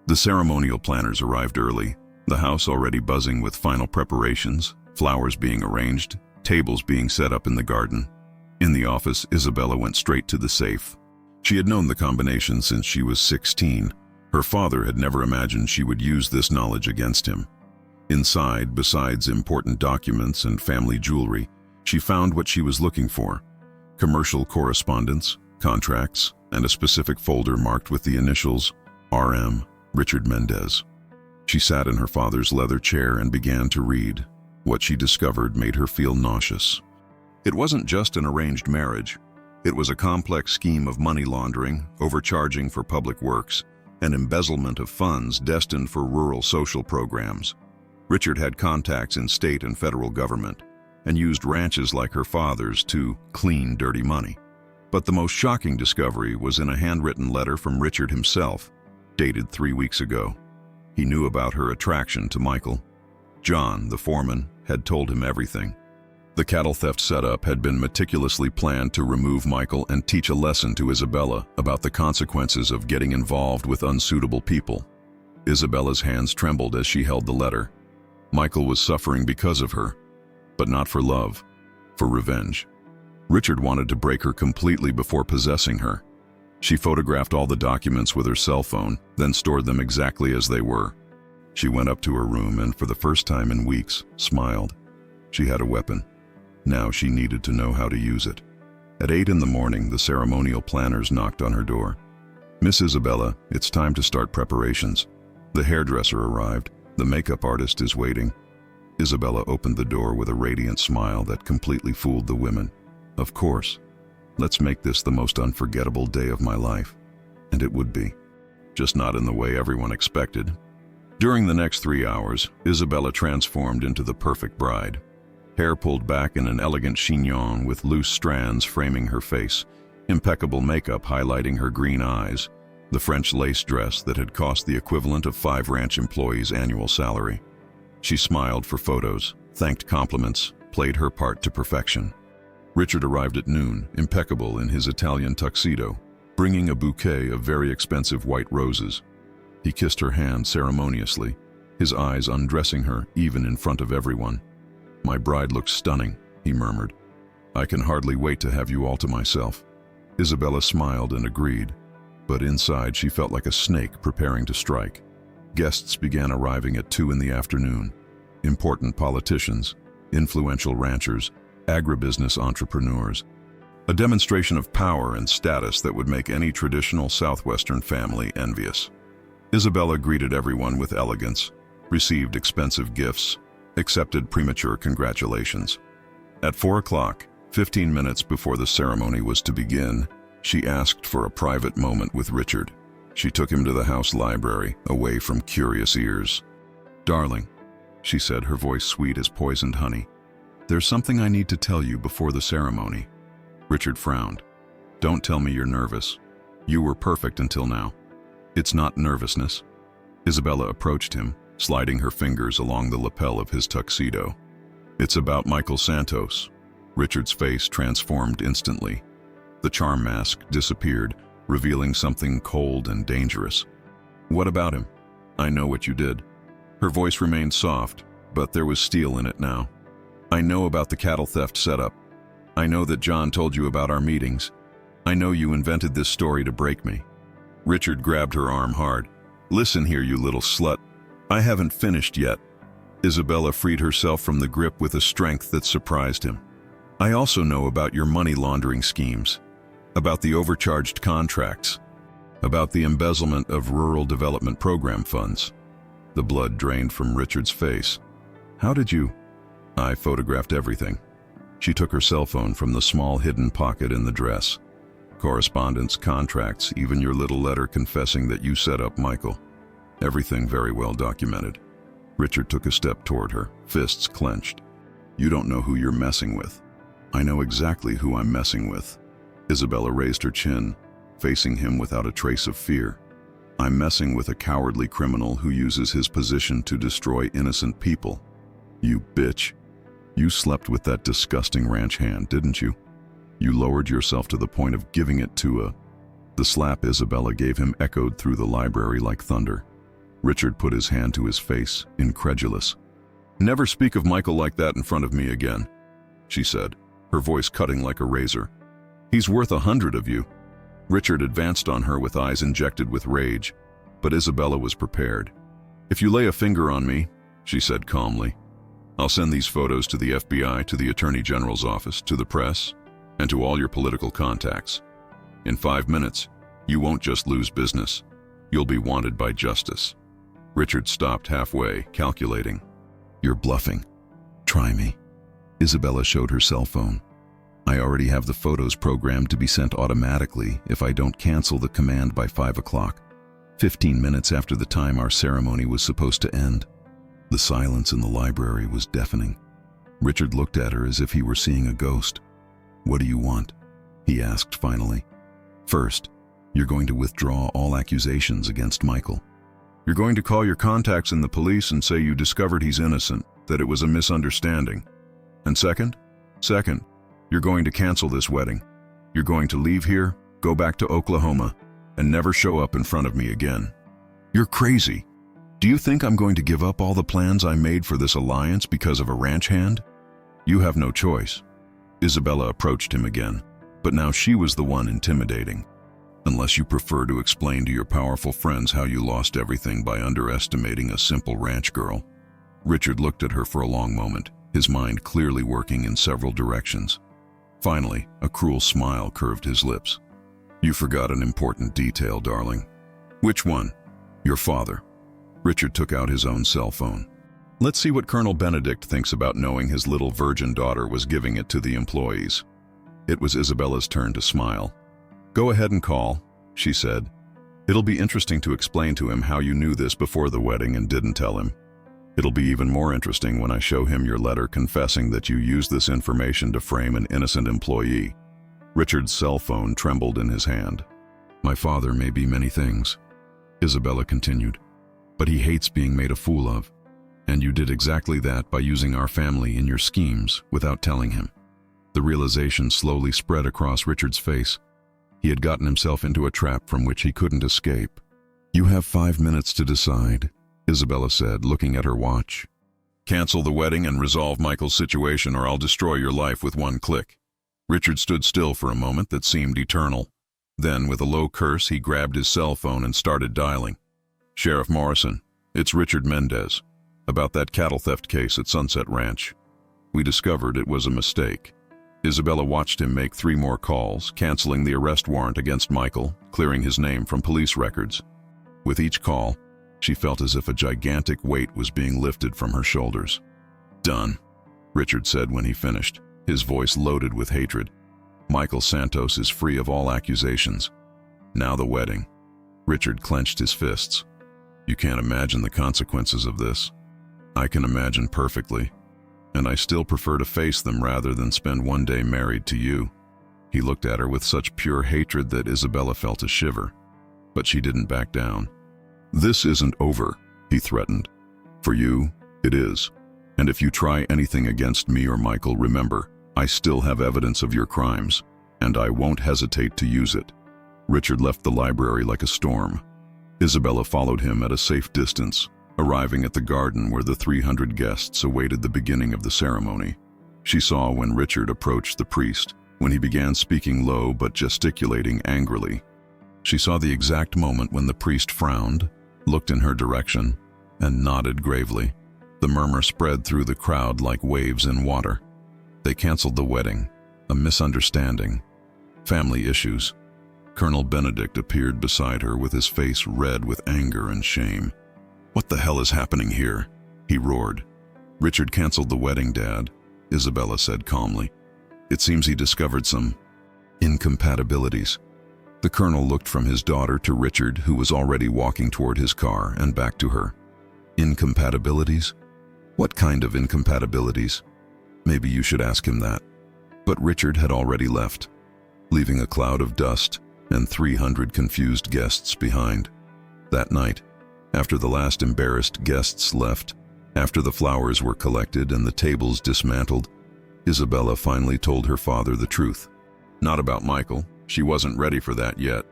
The ceremonial planners arrived early, the house already buzzing with final preparations, flowers being arranged, tables being set up in the garden. In the office, Isabella went straight to the safe. She had known the combination since she was 16. Her father had never imagined she would use this knowledge against him. Inside, besides important documents and family jewelry, she found what she was looking for: commercial correspondence, contracts, and a specific folder marked with the initials RM, Richard Mendez. She sat in her father's leather chair and began to read. What she discovered made her feel nauseous. It wasn't just an arranged marriage. It was a complex scheme of money laundering, overcharging for public works, and embezzlement of funds destined for rural social programs. Richard had contacts in state and federal government, and used ranches like her father's to clean dirty money. But the most shocking discovery was in a handwritten letter from Richard himself, dated 3 weeks ago. He knew about her attraction to Michael. John, the foreman, had told him everything. The cattle theft setup had been meticulously planned to remove Michael and teach a lesson to Isabella about the consequences of getting involved with unsuitable people. Isabella's hands trembled as she held the letter. Michael was suffering because of her, but not for love, for revenge. Richard wanted to break her completely before possessing her. She photographed all the documents with her cell phone, then stored them exactly as they were. She went up to her room and, for the first time in weeks, smiled. She had a weapon. Now she needed to know how to use it. At 8 in the morning, the ceremonial planners knocked on her door. "Miss Isabella, it's time to start preparations. The hairdresser arrived. The makeup artist is waiting." Isabella opened the door with a radiant smile that completely fooled the women. "Of course. Let's make this the most unforgettable day of my life." And it would be. Just not in the way everyone expected. During the next 3 hours, Isabella transformed into the perfect bride. Hair pulled back in an elegant chignon with loose strands framing her face, impeccable makeup highlighting her green eyes, the French lace dress that had cost the equivalent of 5 ranch employees' annual salary. She smiled for photos, thanked compliments, played her part to perfection. Richard arrived at noon, impeccable in his Italian tuxedo, bringing a bouquet of very expensive white roses. He kissed her hand ceremoniously, his eyes undressing her even in front of everyone. "My bride looks stunning," he murmured. "I can hardly wait to have you all to myself." Isabella smiled and agreed, but inside she felt like a snake preparing to strike. Guests began arriving at 2 in the afternoon. Important politicians, influential ranchers, agribusiness entrepreneurs. A demonstration of power and status that would make any traditional Southwestern family envious. Isabella greeted everyone with elegance, received expensive gifts, accepted premature congratulations. At 4 o'clock, 15 minutes before the ceremony was to begin, she asked for a private moment with Richard. She took him to the house library, away from curious ears. "Darling," she said, her voice sweet as poisoned honey, "there's something I need to tell you before the ceremony." Richard frowned. "Don't tell me you're nervous. You were perfect until now." "It's not nervousness." Isabella approached him, sliding her fingers along the lapel of his tuxedo. "It's about Michael Santos." Richard's face transformed instantly. The charm mask disappeared, revealing something cold and dangerous. "What about him?" "I know what you did." Her voice remained soft, but there was steel in it now. "I know about the cattle theft setup. I know that John told you about our meetings. I know you invented this story to break me." Richard grabbed her arm hard. "Listen here, you little slut. I haven't finished yet." Isabella freed herself from the grip with a strength that surprised him. "I also know about your money laundering schemes, about the overcharged contracts, about the embezzlement of rural development program funds." The blood drained from Richard's face. "How did you?" "I photographed everything." She took her cell phone from the small hidden pocket in the dress. "Correspondence, contracts, even your little letter confessing that you set up Michael. Everything very well documented." Richard took a step toward her, fists clenched. You don't know who you're messing with. I know exactly who I'm messing with. Isabella raised her chin, facing him without a trace of fear. I'm messing with a cowardly criminal who uses his position to destroy innocent people. You bitch. You slept with that disgusting ranch hand, didn't you? You lowered yourself to the point of giving it to a... The slap Isabella gave him echoed through the library like thunder. Richard put his hand to his face, incredulous. Never speak of Michael like that in front of me again, she said, her voice cutting like a razor. He's worth 100 of you. Richard advanced on her with eyes injected with rage, but Isabella was prepared. If you lay a finger on me, she said calmly, I'll send these photos to the FBI, to the Attorney General's office, to the press, and to all your political contacts. In 5 minutes, you won't just lose business. You'll be wanted by justice. Richard stopped halfway, calculating. You're bluffing. Try me. Isabella showed her cell phone. I already have the photos programmed to be sent automatically if I don't cancel the command by 5 o'clock, 15 minutes after the time our ceremony was supposed to end. The silence in the library was deafening. Richard looked at her as if he were seeing a ghost. What do you want? He asked finally. First, you're going to withdraw all accusations against Michael. You're going to call your contacts in the police and say you discovered he's innocent, that it was a misunderstanding. And second, you're going to cancel this wedding. You're going to leave here, go back to Oklahoma, and never show up in front of me again. You're crazy. Do you think I'm going to give up all the plans I made for this alliance because of a ranch hand? You have no choice. Isabella approached him again, but now she was the one intimidating. Unless you prefer to explain to your powerful friends how you lost everything by underestimating a simple ranch girl. Richard looked at her for a long moment, his mind clearly working in several directions. Finally, a cruel smile curved his lips. You forgot an important detail, darling. Which one? Your father. Richard took out his own cell phone. Let's see what Colonel Benedict thinks about knowing his little virgin daughter was giving it to the employees. It was Isabella's turn to smile. Go ahead and call, she said. It'll be interesting to explain to him how you knew this before the wedding and didn't tell him. It'll be even more interesting when I show him your letter confessing that you used this information to frame an innocent employee. Richard's cell phone trembled in his hand. My father may be many things, Isabella continued, but he hates being made a fool of. And you did exactly that by using our family in your schemes without telling him. The realization slowly spread across Richard's face. He had gotten himself into a trap from which he couldn't escape. You have 5 minutes to decide, Isabella said, looking at her watch. Cancel the wedding and resolve Michael's situation, or I'll destroy your life with one click. Richard stood still for a moment that seemed eternal. Then, with a low curse, he grabbed his cell phone and started dialing. Sheriff Morrison, it's Richard Mendez. About that cattle theft case at Sunset Ranch. We discovered it was a mistake. Isabella watched him make 3 more calls, canceling the arrest warrant against Michael, clearing his name from police records. With each call, she felt as if a gigantic weight was being lifted from her shoulders. Done, Richard said when he finished, his voice loaded with hatred. Michael Santos is free of all accusations. Now the wedding. Richard clenched his fists. You can't imagine the consequences of this. I can imagine perfectly. And I still prefer to face them rather than spend one day married to you. He looked at her with such pure hatred that Isabella felt a shiver. But she didn't back down. This isn't over, he threatened. For you, it is. And if you try anything against me or Michael, remember, I still have evidence of your crimes, and I won't hesitate to use it. Richard left the library like a storm. Isabella followed him at a safe distance, arriving at the garden where the 300 guests awaited the beginning of the ceremony. She saw when Richard approached the priest, when he began speaking low but gesticulating angrily. She saw the exact moment when the priest frowned, looked in her direction, and nodded gravely. The murmur spread through the crowd like waves in water. They canceled the wedding, a misunderstanding, family issues. Colonel Benedict appeared beside her with his face red with anger and shame. What the hell is happening here? He roared. Richard canceled the wedding, Dad, Isabella said calmly. It seems he discovered some incompatibilities. The colonel looked from his daughter to Richard, who was already walking toward his car, and back to her. Incompatibilities? What kind of incompatibilities? Maybe you should ask him that. But Richard had already left, leaving a cloud of dust and 300 confused guests behind. That night, after the last embarrassed guests left, after the flowers were collected and the tables dismantled, Isabella finally told her father the truth. Not about Michael, she wasn't ready for that yet,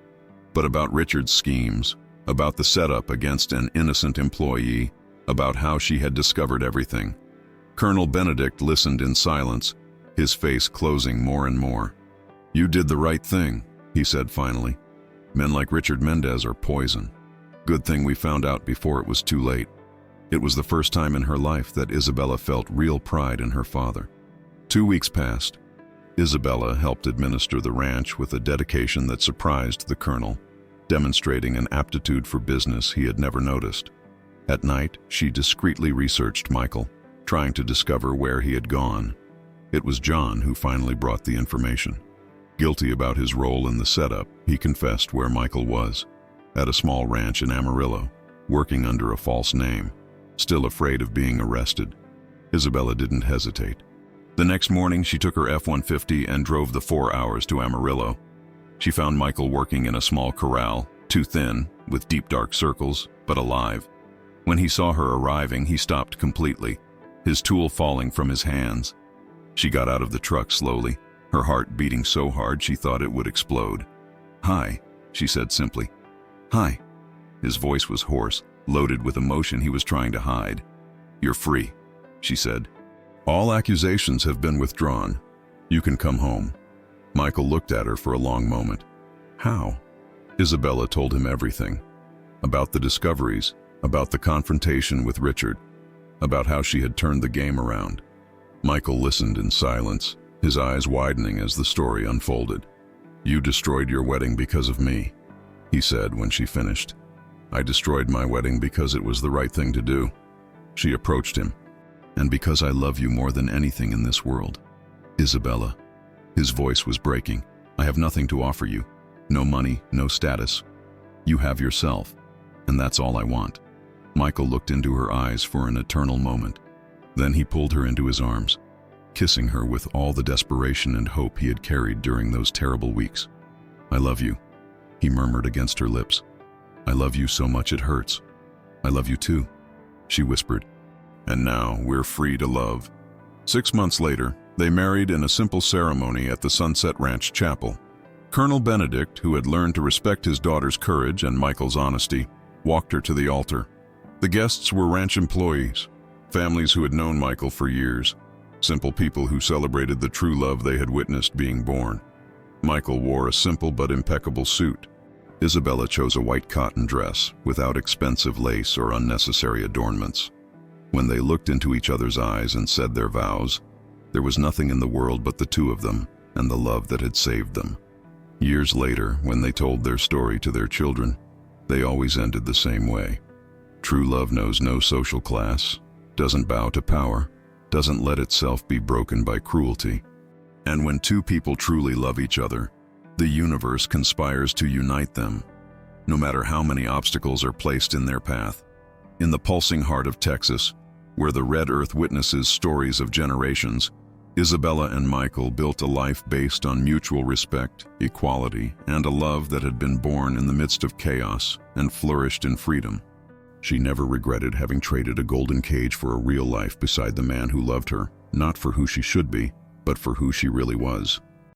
but about Richard's schemes, about the setup against an innocent employee, about how she had discovered everything. Colonel Benedict listened in silence, his face closing more and more. "You did the right thing," he said finally. "Men like Richard Mendez are poison. Good thing we found out before it was too late." It was the first time in her life that Isabella felt real pride in her father. 2 weeks passed. Isabella helped administer the ranch with a dedication that surprised the colonel, demonstrating an aptitude for business he had never noticed. At night, she discreetly researched Michael, trying to discover where he had gone. It was John who finally brought the information. Guilty about his role in the setup, he confessed where Michael was, at a small ranch in Amarillo, working under a false name, still afraid of being arrested. Isabella didn't hesitate. The next morning, she took her F-150 and drove the 4 hours to Amarillo. She found Michael working in a small corral, too thin, with deep dark circles, but alive. When he saw her arriving, he stopped completely, his tool falling from his hands. She got out of the truck slowly, her heart beating so hard she thought it would explode. "Hi," she said simply. "Hi." His voice was hoarse, loaded with emotion he was trying to hide. "You're free," she said. "All accusations have been withdrawn. You can come home." Michael looked at her for a long moment. "How?" Isabella told him everything. About the discoveries, about the confrontation with Richard, about how she had turned the game around. Michael listened in silence, his eyes widening as the story unfolded. "You destroyed your wedding because of me," he said when she finished. "I destroyed my wedding because it was the right thing to do." She approached him. "And because I love you more than anything in this world." "Isabella." His voice was breaking. "I have nothing to offer you. No money, no status. You have yourself, and that's all I want." Michael looked into her eyes for an eternal moment. Then he pulled her into his arms, kissing her with all the desperation and hope he had carried during those terrible weeks. "I love you," he murmured against her lips. "I love you so much it hurts." "I love you too," she whispered. "And now we're free to love." 6 months later, they married in a simple ceremony at the Sunset Ranch Chapel. Colonel Benedict, who had learned to respect his daughter's courage and Michael's honesty, walked her to the altar. The guests were ranch employees, families who had known Michael for years, simple people who celebrated the true love they had witnessed being born. Michael wore a simple but impeccable suit. Isabella chose a white cotton dress without expensive lace or unnecessary adornments. When they looked into each other's eyes and said their vows, there was nothing in the world but the two of them and the love that had saved them. Years later, when they told their story to their children, they always ended the same way. True love knows no social class, doesn't bow to power, doesn't let itself be broken by cruelty. And when two people truly love each other, the universe conspires to unite them, no matter how many obstacles are placed in their path. In the pulsing heart of Texas, where the red earth witnesses stories of generations, Isabella and Michael built a life based on mutual respect, equality, and a love that had been born in the midst of chaos and flourished in freedom. She never regretted having traded a golden cage for a real life beside the man who loved her, not for who she should be, but for who she really was.